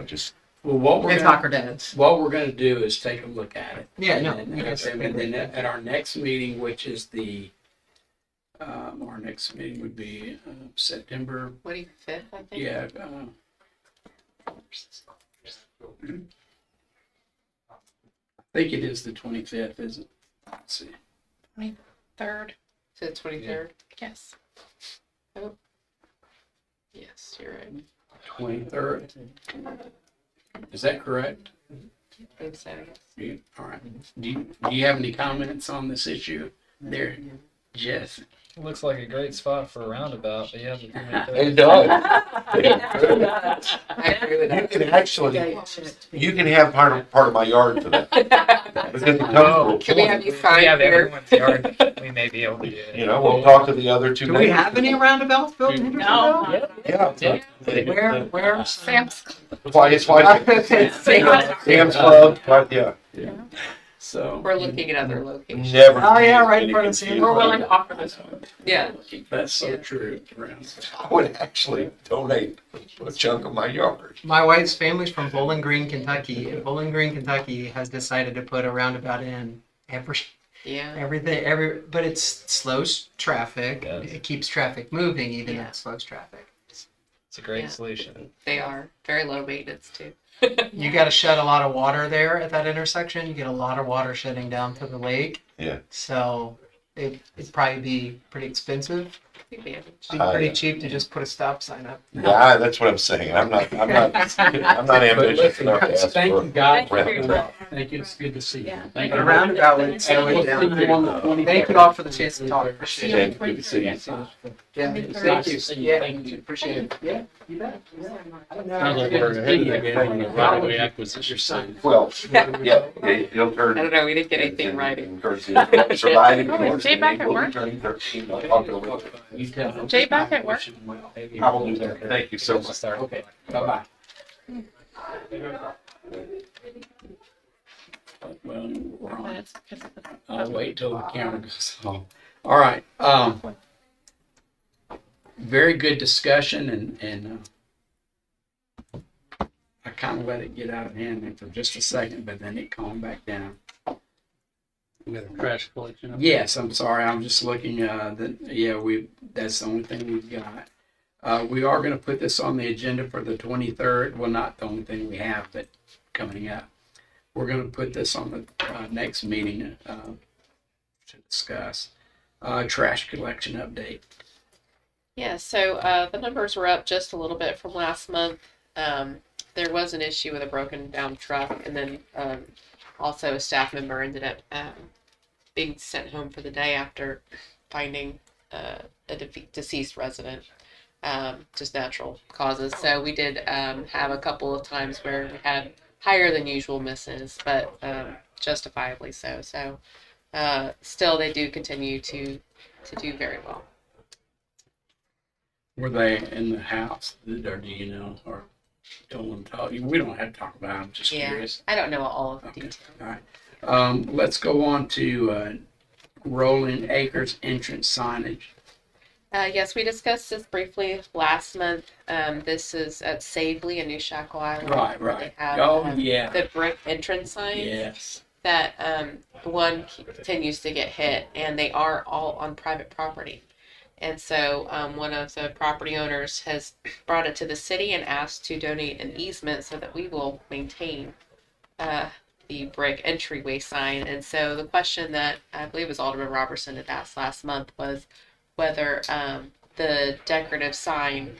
just Well, what we're And gonna, soccer dads. what we're going to do is take a look at it. Yeah, no. And then at our next meeting, which is our next meeting would be September. 25th, I think. Yeah. I think it is the 25th, isn't it? Let's see. 3rd. To the 23rd. Yes. Oh. Yes, you're right. 23rd. Is that correct? I think so, yes. All right. Do you have any comments on this issue there, Jess? Looks like a great spot for a roundabout, but yeah, the it does. I agree with You that. can actually, you can have part of my yard for that. Because it comes Can we have you we sign have here? everyone's yard. We may be able to do it. We'll talk to the other two. Do we have any roundabouts built in No. Hendersonville? Yeah. Where? Sam's. It's like Sam's Club, right, yeah. So We're looking at other locations. Never. Oh, yeah, right in any front of Sam's. confused. We're willing to offer this one. Yeah. that's so true. I would actually donate a chunk of my yard. My wife's family's from Bowling Green, Kentucky, and Bowling Green, Kentucky has decided to put a roundabout in Yeah. but it slows traffic. It does. It keeps traffic moving, even though Yeah. it slows traffic. It's a great Yeah. solution. They are. Very low maintenance, too. You got to shed a lot of water there at that intersection. You get a lot of water shedding down to the lake. Yeah. So it'd probably be pretty expensive. We'd be able to- It'd be pretty Yeah. cheap to just put a stop sign up. Yeah, that's what I'm saying. I'm not ambitious enough to ask Thank for. you, God. Thank you. Thank you. It's good to see you. Yeah. Thank But you. a roundabout would slow it down. Thank you all for the chance to talk. Appreciate it. Good to see you. Yeah, thank you. Yeah, appreciate it. Yeah, you bet. Sounds like we're ahead of the game on the right of way acquisition side. Well, yeah, he'll turn. I don't know, we didn't get anything in writing. Surviving. Oh, is Jay back at work? Turning 13. I'll talk to him. You tell him. Jay back at work? I will do that. Thank you so much. Okay, bye-bye. Well, we're on. That's because of the- I'll wait till the camera goes off. All right, very good discussion and I kind of let it get out of hand there for just a second, but then it calmed back down. We got a trash collection. up Yes, I'm sorry. I'm just looking. That's the only thing we've got. We are going to put this on the agenda for the 23rd. Well, not the only thing we have, but coming up, we're going to put this on the next meeting to discuss. Trash collection update. Yeah, so the numbers were up just a little bit from last month. There was an issue with a broken down truck, and then also a staff member ended up being sent home for the day after finding a deceased resident, just natural causes. So we did have a couple of times where we had higher than usual misses, but justifiably so. So still, they do continue to do very well. Were they in the house, or do you know, or don't want to talk? We don't have to talk about it. I'm just Yeah, curious. I don't know all of the Okay. details. All right. Let's go on to Rolling Acres entrance signage. Yes, we discussed this briefly last month. This is at Savely in New Shackle Island. Right, where right. They have Oh, yeah. the brick entrance signs Yes. that one continues to get hit, and they are all on private property. And so one of the property owners has brought it to the city and asked to donate an easement so that we will maintain the brick entryway sign. And so the question that I believe was Alderman Robertson had asked last month was whether the decorative sign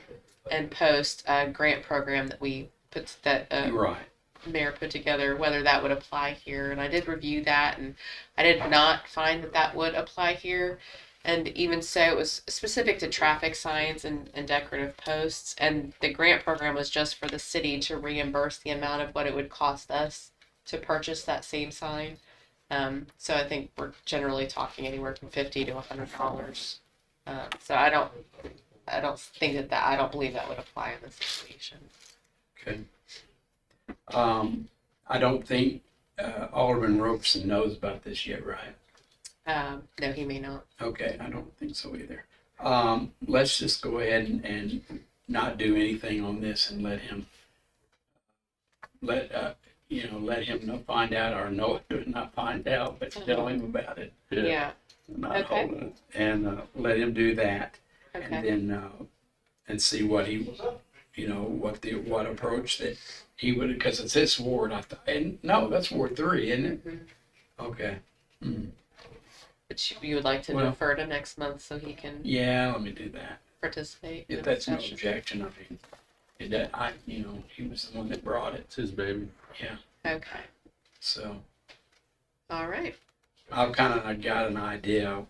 and post grant program that we put Right. mayor put together, whether that would apply here. And I did review that, and I did not find that that would apply here. And even so, it was specific to traffic signs and decorative posts. And the grant program was just for the city to reimburse the amount of what it would cost us to purchase that same sign. So I think we're generally talking anywhere from $50 to $100. So I don't think that I don't believe that would apply in this situation. Okay. I don't think Alderman Robeson knows about this yet, right? No, he may not. Okay, I don't think so either. Let's just go ahead and not do anything on this and let him find out, or not find out, but tell him about it. Yeah. Not Okay. holding it, and let him do that, Okay. and then and see what he, what approach that he would, because it's his ward. And no, that's Ward 3, isn't it? Mhm. Okay. But you would like to Well- defer to next month so he can Yeah, let me do that. participate in If the that's no discussion. objection, I mean, he was the one that brought it. It's his baby. Yeah, Okay. so All right. I got an idea of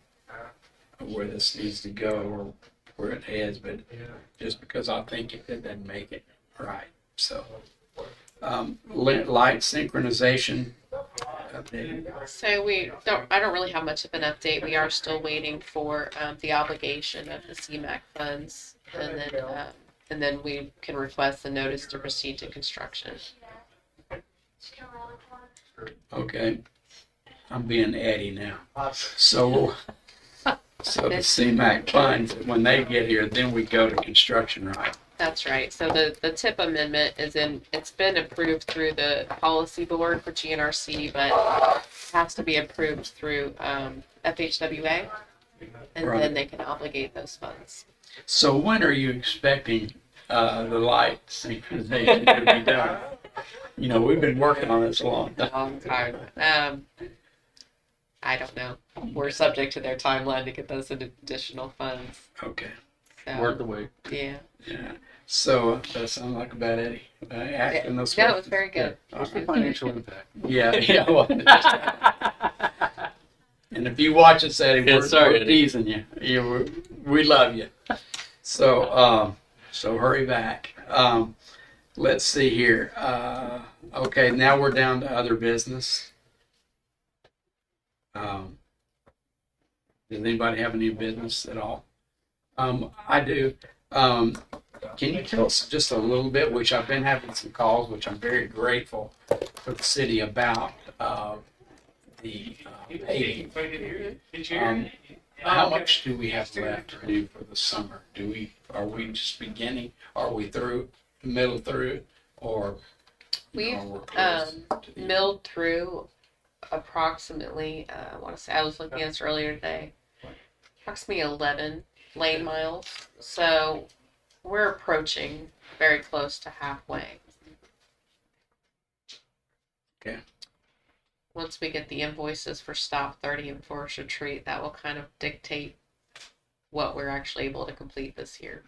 where this needs to go or where it heads, but just because I think it doesn't make it right. So, light synchronization update. So I don't really have much of an update. We are still waiting for the obligation of the CMAQ funds, and then we can request the notice to proceed to construction. Okay, I'm being Eddie now. So the CMAQ funds, when they get here, then we go to construction, right? That's right. So the TIP amendment it's been approved through the policy board for GNRC, but it has to be approved through FHWA, and Right. then they can obligate those funds. So when are you expecting the light synchronization to be done? We've been working on this a long time. Long time. I don't know. We're subject to their timeline to get those additional funds. Okay. So, Worth the wait. yeah. Yeah. So that sounds like a bad Eddie. Asking those No, questions. it's very good. All What's the right. financial impact? Yeah. Yeah. Well, and if you watch us, Eddie, Yeah, we're, sorry, we're Eddie. teasing you. We love you. So, so hurry back. Let's see here. Okay, now we're down to other business. Does anybody have any business at all? I do. Can you tell us just a little bit, which I've been having some calls, which I'm very grateful for the city about, the paving. How much do we have left to do for the summer? Are we just beginning? Are we through, middle through, or? We've we're close to the end? milled through approximately, I want to say, I was looking at this earlier today, approximately 11 lane miles. So we're approaching very close to halfway. Okay. Once we get the invoices for Stop 30 and Forest Retreat, that will kind of dictate what we're actually able to complete this year.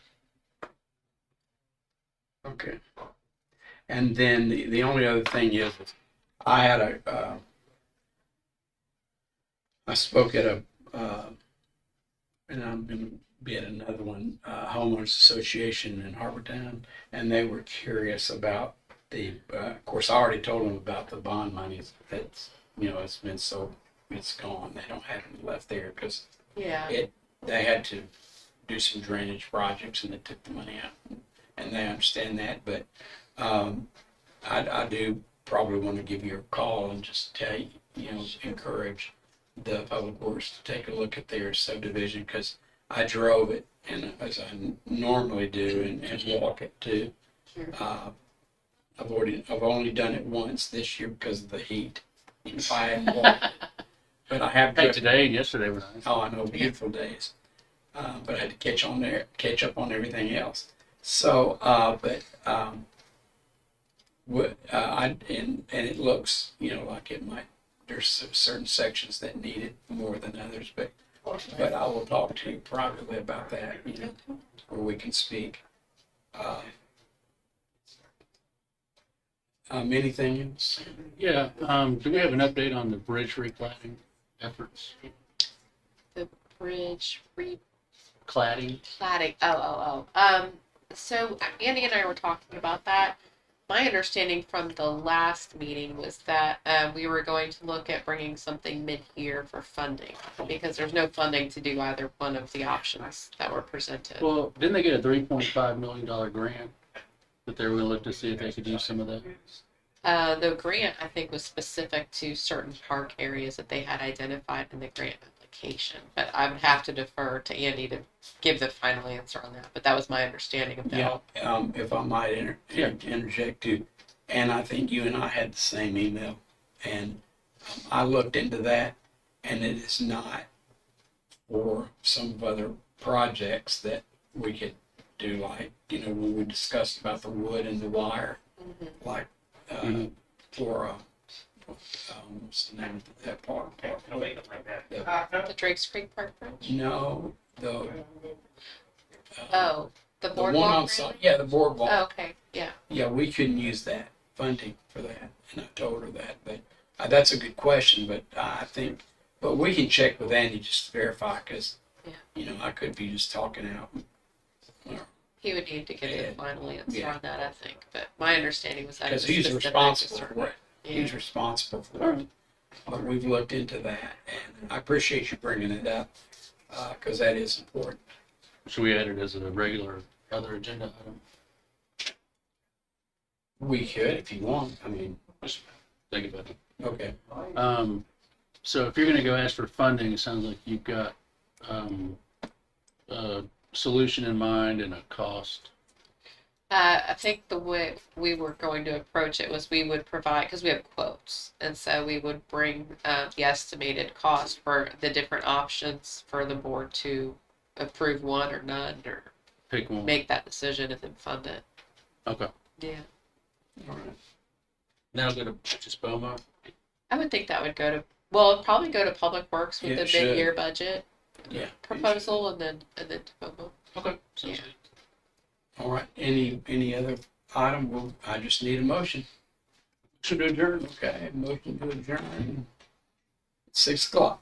Okay. And then the only other thing is I had I spoke at a, and I'm going to be at another one, homeowners association in Harbortown, and they were curious about of course I already told them about the bond money that's, it's gone. They don't have any left there because Yeah. they had to do some drainage projects and they took the money out, and they understand that. But I do probably want to give you a call and just tell you, encourage the public works to take a look at their subdivision, because I drove it, and as I normally do, and walk it too. I've only done it once this year because of the heat. If I hadn't walked it, but I have. Hey, today and yesterday were nice. Oh, I know, beautiful days. But I had to catch up on everything else. So, and it looks, like it might. There's certain sections that need it more than others, but I will talk to you privately about that, where we can speak. Anything else? Yeah, do we have an update on the bridge recladding efforts? The bridge Cladding? replatting. So Andy and I were talking about that. My understanding from the last meeting was that we were going to look at bringing something mid-year for funding, because there's no funding to do either one of the options that were presented. Well, didn't they get a $3.5 million grant that they were going to look to see if they could use some of that? The grant, I think, was specific to certain park areas that they had identified in the grant application. But I would have to defer to Andy to give the final answer on that. But that was my understanding of that. Yeah, if I might interject too, and I think you and I had the same email, and I looked into that, and it is not for some of other projects that we could do, like, when we discussed about the wood and the wire, like for what's the name of that park? The Drakes Creek Park Bridge? No, the The the one boardwalk? on site. Yeah, the boardwalk. Oh, okay, yeah. Yeah, we couldn't use that funding for that, and I told her that. But that's a good question. But I think, but we can check with Andy just to verify, because I could be just talking out. He would need to get the final answer on that, I think. But my understanding was that it Because was he's specific to responsible certain- for it. Yeah. He's responsible for it. But we've looked into that, and I appreciate you bringing it up, because that is important. Should we add it as a regular other agenda item? We could, if you want. I mean, Just think about it. okay. So if you're going to go ask for funding, it sounds like you've got a solution in mind and a cost. I think the way we were going to approach it was we would provide, because we have quotes, and so we would bring the estimated cost for the different options for the board to approve one or none, or Pick one. make that decision and then fund it. Okay. Yeah. All right. Now go to just BOMA. I would think that would go to Well, it'll probably go to Public Works with Yeah, the it should. mid-year budget Yeah. proposal, and then to Bobo. Okay. Sounds Yeah. good. All right. Any other item? Well, I just need a motion. Should adjourn. Okay, motion to adjourn. 6 o'clock.